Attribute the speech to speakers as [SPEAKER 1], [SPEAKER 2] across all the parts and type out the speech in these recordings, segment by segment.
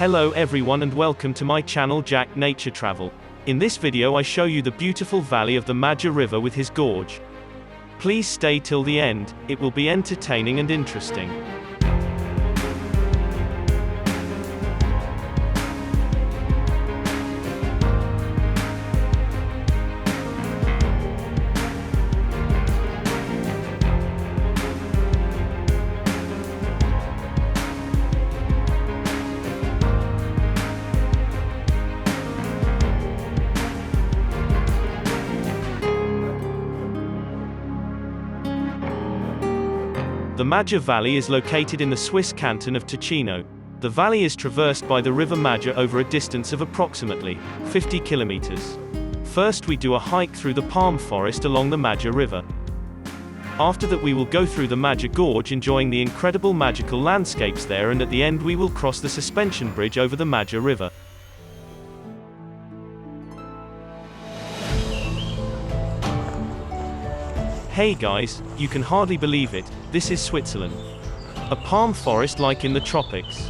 [SPEAKER 1] Hello everyone and welcome to my channel Jack Nature Travel. In this video I show you the beautiful valley of the Maggia River with his gorge. Please stay till the end, it will be entertaining and interesting. The Maggia Valley is located in the Swiss canton of Ticino. The valley is traversed by the river Maggia over a distance of approximately 50 kilometers. First we do a hike through the palm forest along the Maggia River. After that we will go through the Maggia Gorge enjoying the incredible magical landscapes there, and at the end we will cross the suspension bridge over the Maggia River. Hey guys, you can hardly believe it, this is Switzerland. A palm forest like in the tropics.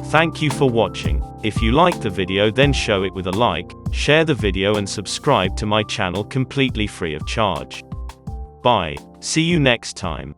[SPEAKER 1] Thank you for watching. If you liked the video, then show it with a like, share the video and subscribe to my channel completely free of charge. Bye. See you next time.